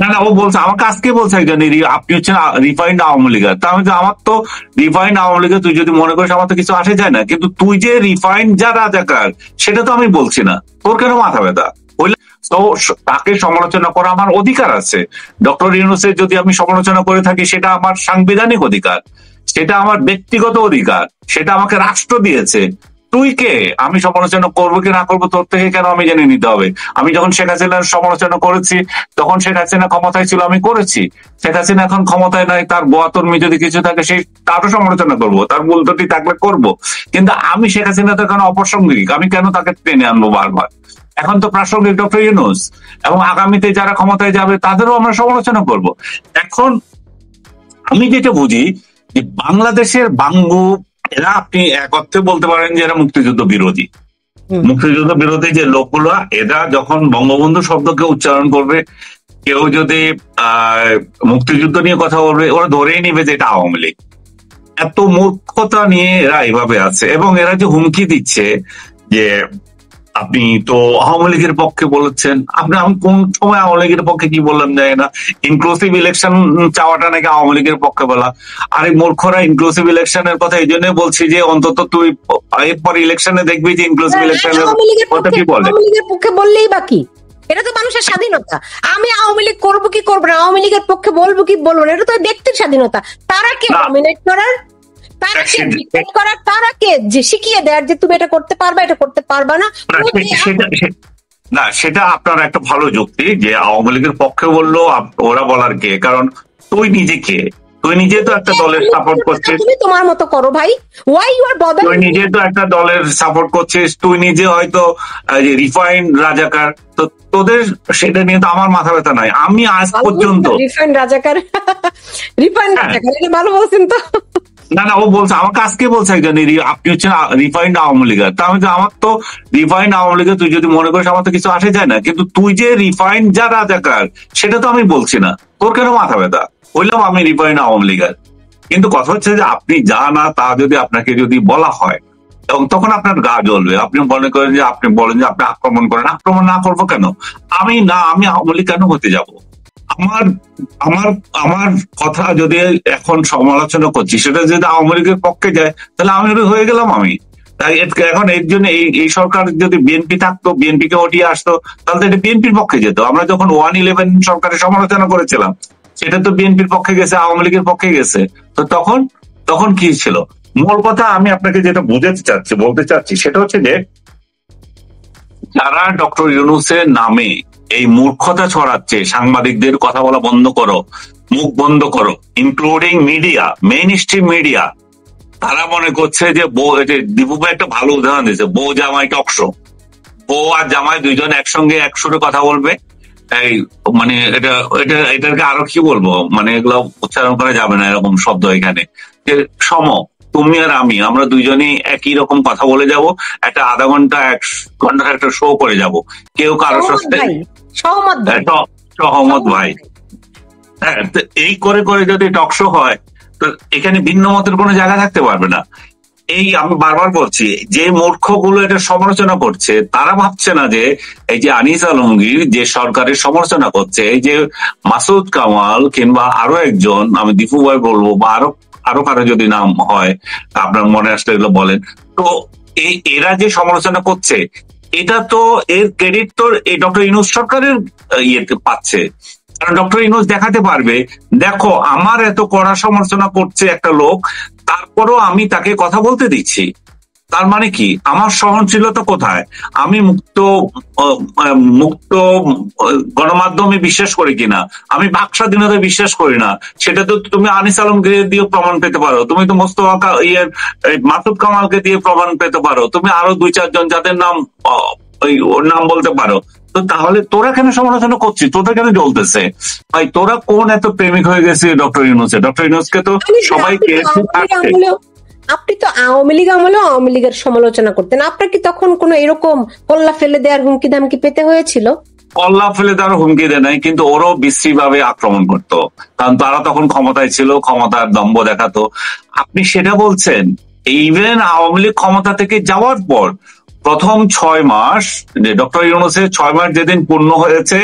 না না, ও বলছে আমাকে আজকে বলছে একজন, আপনি হচ্ছেন রিফাইন্ড আওয়ামী লীগার। তার মানে আমার তো রিফাইন্ড আওয়ামী লীগের তুই যদি মনে করিস আমার তো কিছু আসে যায় না, কিন্তু তুই যে রিফাইন্ড যা রাজাকার সেটা তো আমি বলছি না, তোর কেন মাথা ব্যথা? তো তাকে সমালোচনা করা আমার অধিকার আছে। ডক্টর ইউনূসের যদি আমি সমালোচনা করে থাকি সেটা আমার সাংবিধানিক অধিকার, সেটা আমার ব্যক্তিগত অধিকার, সেটা আমাকে রাষ্ট্র দিয়েছে। তুই কে? আমি সমালোচনা করবো কি না করবো তোর থেকে কেন আমি জেনে নিতে হবে? আমি যখন শেখ হাসিনার সমালোচনা করেছি তখন শেখ হাসিনা ক্ষমতায় ছিল, আমি করেছি। শেখ হাসিনা এখন ক্ষমতায় নাই, তার বোয়াতর্মী যদি কিছু থাকে সেই তারও সমালোচনা করবো, তার ভুল ত্রুটি থাকলে করবো। কিন্তু আমি শেখ হাসিনা তো এখন অপ্রাসঙ্গিক, আমি কেন তাকে টেনে আনবো বারবার? এখন তো প্রাসঙ্গিক ডক্টর ইউনূস, এবং আগামীতে যারা ক্ষমতায় যাবে তাদেরও আমরা সমালোচনা করব। এখন আমি যেটা বুঝি যে বাংলাদেশের বাঙ্গু, এরা আপনি এক অর্থে বলতে পারেন যে এরা মুক্তিযুদ্ধ বিরোধী। মুক্তিযুদ্ধ বিরোধী যে লোকগুলো, এরা যখন বঙ্গবন্ধু শব্দকে উচ্চারণ করবে, কেউ যদি মুক্তিযুদ্ধ নিয়ে কথা বলবে, ওরা ধরেই নিবে যে এটা আওয়ামী লীগ। এত মূর্খতা নিয়ে এরা এভাবে আছে, এবং এরা যে হুমকি দিচ্ছে যে আপনি তো আওয়ামী লীগের পক্ষে বলেছেন, আপনি আমি কোন সময় আওয়ামী লীগের পক্ষে কি বললাম যায় না? ইনক্লুসিভ ইলেকশন চাওয়াটা নাকি আওয়ামী লীগের পক্ষে বলা। আরে মূর্খরা, ইনক্লুসিভ ইলেকশনের কথা এই জন্য বলছি যে অন্তত তুই এরপর ইলেকশনে দেখবি যে ইনক্লুসিভ ইলেকশনের কথা কি বলে। আওয়ামী লীগের পক্ষে বললেই বাকি, এটা তো মানুষের স্বাধীনতা। আমি আওয়ামী লীগ করবো কি করবো না, আওয়ামী লীগের পক্ষে বলবো কি বলবো না, এটা তো ব্যক্তির স্বাধীনতা। তারা কে নমিনেট করার, তারা কে ডিক্টেট করার, তারা কে যে শিখিয়ে দেয়ার যে তুমি এটা করতে পারবা এটা করতে পারবা না? না, সেটা আপনার একটা ভালো যুক্তি যে আওয়ামী লীগের পক্ষে বললো, ওরা বলার কে? কারণ তুই নিজে কে? তুই নিজে তো একটা দলের সাপোর্ট করছিস, তুমি তোমার মতো করো ভাই। Why you are bothering? তুই নিজে তো একটা দলের সাপোর্ট করছিস, তুই নিজে হয়তো রিফাইন্ড রাজাকার, তো তোদের সেটা নিয়ে তো আমার মাথা ব্যথা নাই। আমি আজ পর্যন্ত রিফাইন্ড রাজাকার, রিফাইন্ড রাজাকার, এটা ভালো বলছেন তো। না না, ও বলছে আমাকে আজকে বলছে একজন, আপনি হচ্ছেন রিফাইন্ড আওয়ামী লীগার। তার মানে আমার তো রিফাইন্ড আওয়ামী লীগের তুই যদি মনে করিস আমার তো কিছু আসে যায় না, কিন্তু তুই যে রিফাইন্ড যা রাজাকার সেটা তো আমি বলছি না, তোর কেন মাথা ব্যথা? বললাম আমি রিফাইন্ড আওয়ামী লীগার, কিন্তু কথা হচ্ছে যে আপনি যা না তা যদি আপনাকে যদি বলা হয়, এবং তখন আপনার গা জ্বলবে। আপনি মনে করেন যে আপনি বলেন যে আপনি আক্রমণ করেন, আক্রমণ না করবো কেন? আমি আওয়ামী লীগ কেন হতে যাব? আমার আমার আমার কথা যদি এখন সমালোচনা করছি সেটা যদি আওয়ামী লীগের পক্ষে যায়, তাহলে আওয়ামী লীগ হয়ে গেলাম আমি। তাই এখন এর জন্য এই সরকার যদি বিএনপি থাকতো, বিএনপি কে হটিয়ে আসতো, তাহলে এটা বিএনপির পক্ষে যেত। আমরা যখন 1-11 সরকারের সমালোচনা করেছিলাম সেটা তো বিএনপির পক্ষে গেছে, আওয়ামী লীগের পক্ষে গেছে। তো তখন কি ছিল? মূল কথা আমি আপনাকে যেটা বলতে চাচ্ছি সেটা হচ্ছে যে যারা ডক্টর ইউনূসের নামে এই মূর্খতা ছড়াচ্ছে, সাংবাদিকদের কথা বলা বন্ধ করো, মুখ বন্ধ করো, including media, main stream media, তারা মনে করছে যে দীপু ভাই একটা ভালো উদাহরণ দিয়েছে, বউ জামাই টকশো। বউ আর জামাই দুইজন একসঙ্গে একসুরে কথা বলবে, এই মানে এটাকে আরো কি বলবো, মানে এগুলো উচ্চারণ করা যাবে না এরকম শব্দ এখানে, যে তুমি আর আমরা দুইজনই একই রকম কথা বলে যাব, একটা আধা ঘন্টা 1 ঘন্টার একটা শো করে যাব, কেউ কারোর সাথে সহমত ভাই। হ্যাঁ, এই করে করে যদি টক শো হয় তো এখানে ভিন্ন মতের কোনো জায়গা থাকতে পারবে না। এই আমি বারবার বলছি, যে মূর্খগুলো এটা সমালোচনা করছে তারা ভাবছে না যে এই যে আনিস আলমগীর যে সরকারের সমালোচনা করছে, এই যে মাসুদ কামাল কিংবা আরো একজন, আমি দীপু ভাই বলবো, বা আরো কারো যদি নাম হয় আপনার মনে আসলে এগুলো বলেন, তো এরা যে সমালোচনা করছে এটা তো এর ক্রেডিট তো এই ডক্টর ইউনূস সরকারের ইয়েতে পাচ্ছে। কারণ ডক্টর ইউনূস দেখাতে পারবে, দেখো আমার এত কড়া সমালোচনা করছে একটা লোক, তারপরও আমি তাকে কথা বলতে দিচ্ছি। তার মানে কি? আমার সহনশীলতা কোথায়? আমি মুক্ত গণমাধ্যমে বিশ্বাস করি কিনা, আমি বাক স্বাধীনতায় বিশ্বাস করি না, সেটা তো তুমি আনিস আলমগীর দিয়ে প্রমাণ পেতে পারো, তুমি তো মোস্তফা মাসুদ কামালকে দিয়ে প্রমাণ পেতে পারো, তুমি আরো 2-4 জন যাদের নাম ওর নাম বলতে পারো। তো তাহলে তোরা কেন সমালোচনা করছিস? তোদের কেন জ্বলতেছে ভাই? তোরা কোন এত প্রেমিক হয়ে গেছে ডক্টর ইউনূসে? ডক্টর ইউনূসকে তো সবাই আপনি তো আওয়ামী লীগ আমলেও আওয়ামী লীগের সমালোচনা করতেন, আপনার কি তখন কোনো এরকম কল্লা ফেলে দেওয়ার হুমকি দামকি পেতে হয়েছিল? কল্লা ফেলে দেওয়ার হুমকি দেয় নাই, কিন্তু ওরও বিশ্রী ভাবে আক্রমণ করতো, কারণ তারা তখন ক্ষমতায় ছিল, ক্ষমতার দম্ভ দেখাতো। আপনি সেটা বলছেন, ইভেন আওয়ামী লীগ ক্ষমতা থেকে যাওয়ার পর প্রথম 6 মাস, যে ডক্টর ইউনূসের 6 মাস যেদিন পূর্ণ হয়েছে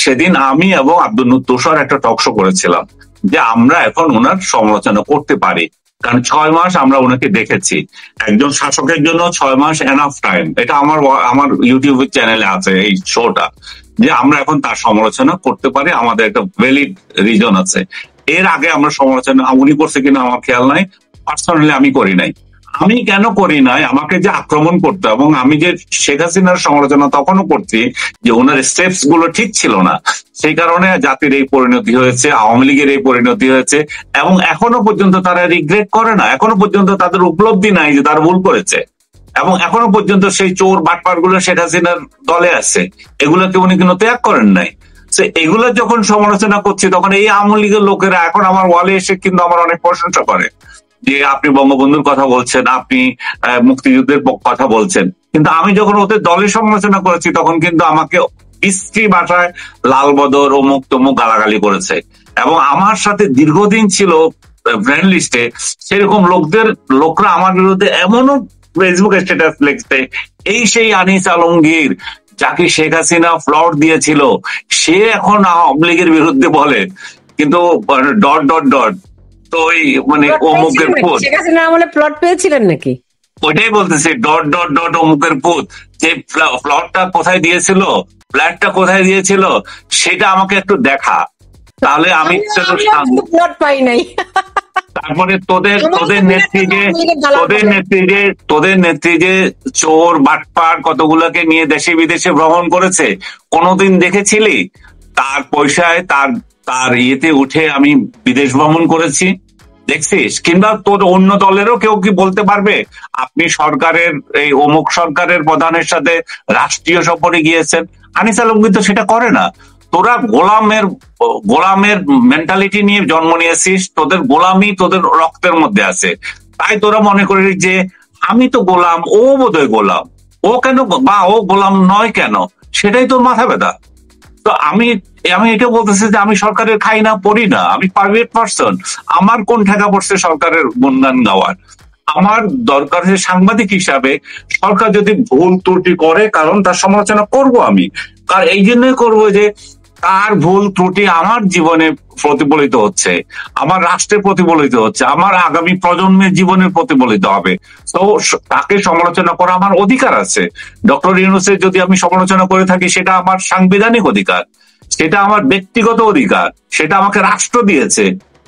সেদিন আমি এবং আব্দুল তুষার একটা টক শো করেছিলাম যে আমরা এখন ওনার সমালোচনা করতে পারি, কারণ 6 মাস আমরা ওনাকে দেখেছি। একজন শাসকের জন্য 6 মাস এনাফ টাইম। এটা আমার ইউটিউব চ্যানেলে আছে এই শোটা, যে আমরা এখন তার সমালোচনা করতে পারি, আমাদের একটা ভ্যালিড রিজন আছে। এর আগে আমরা সমালোচনা উনি করছে কিনা আমার খেয়াল নাই, পার্সোনালি আমি করি নাই। আমি কেন করি নাই, আমাকে যে আক্রমণ করতো এবং আমি যে শেখ হাসিনার সমালোচনা তখনও করছি যে ওনার স্টেপস গুলো ঠিক ছিল না, সেই কারণে জাতির এই পরিণতি হয়েছে, আওয়ামী লীগের এই পরিণতি হয়েছে, এবং এখনো পর্যন্ত তারা রিগ্রেট করে না, এখনো পর্যন্ত তাদের উপলব্ধি নাই যে তারা ভুল করেছে, এবং এখনো পর্যন্ত সেই চোর বাটপার গুলো শেখ হাসিনার দলে আছে, এগুলোকে উনি কিন্তু ত্যাগ করেন নাই। এগুলো যখন সমালোচনা করছি তখন এই আওয়ামী লীগের লোকেরা এখন আমার ওয়ালে এসে কিন্তু আমার অনেক প্রশংসা করে যে আপনি বঙ্গবন্ধুর কথা বলছেন, আপনি মুক্তিযুদ্ধের কথা বলছেন, কিন্তু আমি যখন ওদের দলের সমালোচনা করেছি তখন কিন্তু আমাকে বিশ্রী ভাষায় লাল বদর অমুক তমুক গালাগালি করেছে, এবং আমার সাথে দীর্ঘদিন ছিল ফ্রেন্ড লিস্টে সেরকম লোকরা আমার বিরুদ্ধে এমনও ফেসবুক স্ট্যাটাস লিখছে, এই সেই আনিস আলমগীর যাকে শেখ হাসিনা ফ্লট দিয়েছিল সে এখন আওয়ামী লীগের বিরুদ্ধে বলে, কিন্তু ডট ডট ডট। তো ওই মানে অমুকের পুত, শেখ হাসিনা আমলে প্লট পেয়েছিলেন নাকি? ওইটাই বলতেছি, ডট ডট ডট অমুকের পুত, যে প্লটটা কোথায় দিয়েছিল, ফ্ল্যাটটা কোথায় দিয়েছিল সেটা আমাকে একটু দেখা, তাহলে আমি প্লট পাই নাই। তারপরে তোদের নেত্রী যে চোর বাটপার কতগুলোকে নিয়ে দেশে বিদেশে ভ্রমণ করেছে, কোনোদিন দেখেছিলি তার পয়সায় তার ইয়েতে উঠে আমি বিদেশ ভ্রমণ করেছি? দেখছিস? কিংবা তোর অন্য দলেরও কেউ কি বলতে পারবে আপনি সরকারের এই অমুক সরকারের প্রধানের সাথে রাষ্ট্রীয় সফরে গিয়েছেন? আনিস আলমগীর তো সেটা করে না। তোরা গোলামের মেন্টালিটি নিয়ে জন্ম নিয়েছিস, তোদের গোলামি তোদের রক্তের মধ্যে আছে, তাই তোরা মনে করিস যে আমি তো গোলাম, ও বোধহয় গোলাম, ও কেন বা ও গোলাম নয় কেন, সেটাই তোর মাথা ব্যথা। তো আমি এটা বলতেছি যে আমি সরকারের খাই না পড়ি না, আমি প্রাইভেট পার্সন, আমার কোন ঠেকা পড়ছে সরকারের গুণগান গাওয়ার? আমার দরকার যে সাংবাদিক হিসাবে সরকার যদি ভুল ত্রুটি করে, কারণ তার সমালোচনা করব আমি, কারণ এই জন্যই করবো যে তার ভুল ত্রুটি আমার জীবনে প্রতিফলিত হচ্ছে, আমার রাষ্ট্রে প্রতিফলিত হচ্ছে, আমার আগামী প্রজন্মের জীবনে প্রতিফলিত হবে। তো তাকে সমালোচনা করা আমার অধিকার আছে। ডক্টর ইউনূসের যদি আমি সমালোচনা করে থাকি সেটা আমার সাংবিধানিক অধিকার, সেটা আমার ব্যক্তিগত অধিকার, সেটা আমাকে রাষ্ট্র দিয়েছে।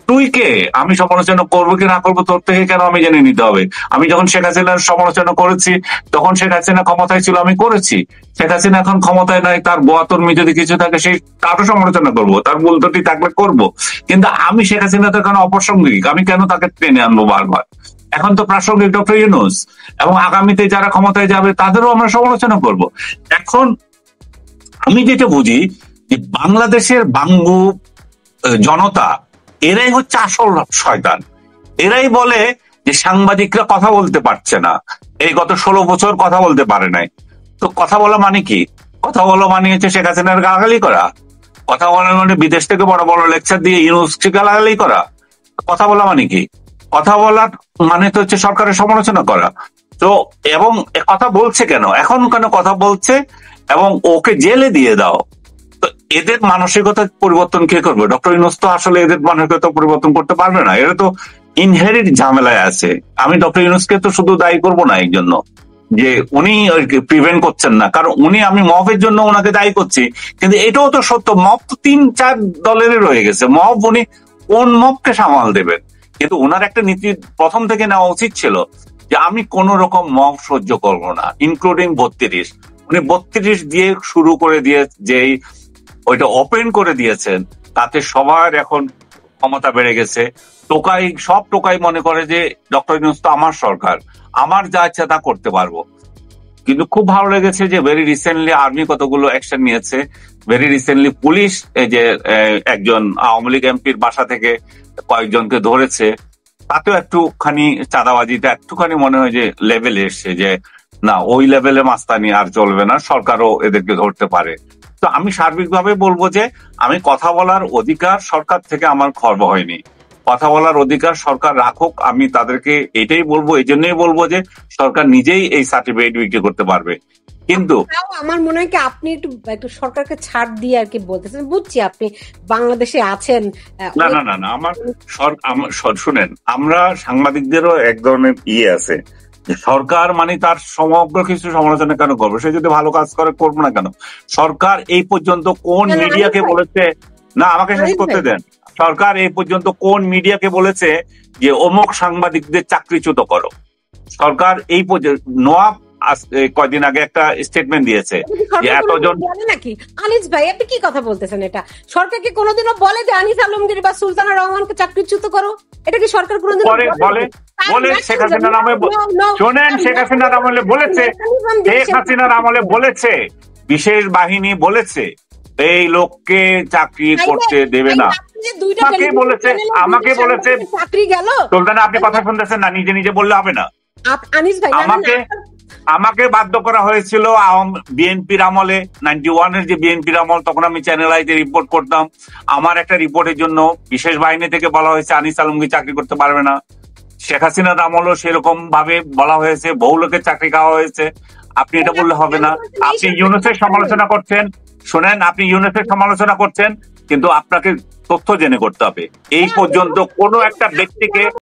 তুই কে? আমি সমালোচনা করবো কি না করবো তোর থেকে কেন আমি জেনে নিতে হবে? আমি যখন শেখ হাসিনার সমালোচনা করেছি তখন শেখ হাসিনা ক্ষমতায় ছিল, আমি করেছি। শেখ হাসিনা এখন ক্ষমতায় নাই, তার বোয়াতর্মি যদি কিছু থাকে সেই তারও সমালোচনা করব, তার ভুল ত্রুটি থাকলে করবো, কিন্তু আমি শেখ হাসিনা তো কেন অপ্রাসঙ্গিক, আমি কেন তাকে টেনে আনবো বারবার? এখন তো প্রাসঙ্গিক ডক্টর ইউনূস, এবং আগামীতে যারা ক্ষমতায় যাবে তাদেরও আমরা সমালোচনা করব। এখন আমি যেটা বুঝি যে বাংলাদেশের বাঙ্গু জনতা এরাই হচ্ছে আসল শয়তান। এরাই বলে যে সাংবাদিকরা কথা বলতে পারছে না, এই গত 16 বছর কথা বলতে পারে নাই। তো কথা বলা মানে কি? কথা বলা মানে হচ্ছে শেখ হাসিনার গালাগালি করা, কথা বলা মানে বিদেশ থেকে বড় বড় লেকচার দিয়ে ইউনিভার্সিটি গালাগালি করা। কথা বলা মানে কি? কথা বলার মানে তো হচ্ছে সরকারের সমালোচনা করা। তো এবং কথা বলছে কেন, এখন কেন কথা বলছে, এবং ওকে জেলে দিয়ে দাও। তো এদের মানসিকতা পরিবর্তন কে করবে? ডক্টর ইউনূস তো আসলে এদের মানসিকতা পরিবর্তন করতে পারবে না, এরা তো ইনহেরিট ঝামেলায় আছে। আমি ডক্টর ইউনূসকে তো শুধু দায়ী করবো না এই জন্য যে উনি প্রিভেন্ট করছেন না, কারণ আমি মবের জন্য ওনাকে দায়ী করছি, কিন্তু এটাও তো সত্য, মব তো 3-4 দলেরই রয়ে গেছে, মব উনি কোন মবকে সামাল দেবেন? কিন্তু ওনার একটা নীতি প্রথম থেকে নেওয়া উচিত ছিল যে আমি কোন রকম মব সহ্য করবো না, ইনক্লুডিং 32। উনি 32 দিয়ে শুরু করে দিয়ে যেই ওইটা ওপেন করে দিয়েছেন, তাতে সবার এখন ক্ষমতা বেড়ে গেছে। সব টোকাই মনে করে যে ডক্টর ইউনূস তো আমার সরকার, আমার যা ইচ্ছা তা করতে পারবো। কিন্তু খুব ভালো লেগেছে যে ভেরি রিসেন্টলি আর্মি কতগুলো অ্যাকশন নিয়েছে। ভেরি রিসেন্টলি পুলিশ এই যে একজন আওয়ামী লীগ এমপির বাসা থেকে কয়েকজনকে ধরেছে, তাতেও একটুখানি চাঁদাবাজিটা একটুখানি মনে হয় যে লেভেলে এসছে, যে না ওই লেভেলে মাস্তানি আর চলবে না, সরকারও এদেরকে ধরতে পারে। তো আমি সার্বিকভাবে বলবো যে আমি কথা বলার অধিকার সরকার থেকে আমার খর্ব হয়নি, কথা বলার অধিকার সরকার রাখুক, আমি তাদেরকে এটাই বলবো, এই জন্যই বলবো যে সরকার নিজেই এই সার্টিফিকেট বিক্রি করতে পারবে। কিন্তু তাও আমার মনে হয় কি আপনি একটু একটু সরকারকে ছাড় দিয়ে আর কি বলতেছেন, বুঝছি আপনি বাংলাদেশে আছেন। না না না না আমার শুনেন, আমরা সাংবাদিকদেরও এক ধরনের আছে যে সরকার মানে তার সমগ্র কিছু সমালোচনা কেন করবে, সে যদি ভালো কাজ করে করবো না কেন। সরকার এই পর্যন্ত কোন না, না, মিডিয়াকে আনিস ভাই। বলেছে, না আমাকে শেষ আনিস করতে ভাই। দেন, সরকার এই পর্যন্ত কোন মিডিয়াকে বলেছে যে অমুক সাংবাদিকদের চাকরিচ্যুত করো? সরকার এই নওয়াব কয়দিন আগে একটা স্টেটমেন্ট দিয়েছে এটা কি যে সরকার এতজন কোনোদিনও বলে নাকি? আনিস ভাই আপনি কি কথা বলতেছেন? এটা সরকার কি কোনোদিনও বলে যে আনিস আলমগীর বা সুলতানা রহমানকে চাকরিচ্যুত করো? এটা কি সরকার কোনোদিনও বলে বলে? বলে শেখ হাসিনার আমলে শোনেন, শেখ হাসিনার আমলে বলেছে, শেখ হাসিনার আমলে বলেছে, বিশেষ বাহিনী বলেছে এই লোককে চাকরি করতে দেবে না। আমাকে বলেছে চাকরি গেল। সুলতানা, আপনি কথা শুনতেছেন না, নিজে নিজে বললে হবে না। আনিস ভাই আমাকে বাধ্য করা হয়েছিল বিএনপির আমলে, 91 এর যে বিএনপির আমল, তখন আমি চ্যানেল আইতে রিপোর্ট করতাম। আমার একটা রিপোর্টের জন্য বিশেষ বাহিনী থেকে বলা হয়েছে আনিস আলমগীর চাকরি করতে পারবে না। শেখ হাসিনার আমলও সেরকম ভাবে বলা হয়েছে, বহু লোকের চাকরি খাওয়া হয়েছে। আপনি এটা বললে হবে না। আপনি ইউনুসের সমালোচনা করছেন, শোনেন, আপনি ইউনুসের সমালোচনা করছেন, কিন্তু আপনাকে তথ্য জেনে করতে হবে। এই পর্যন্ত কোনো একটা ব্যক্তিকে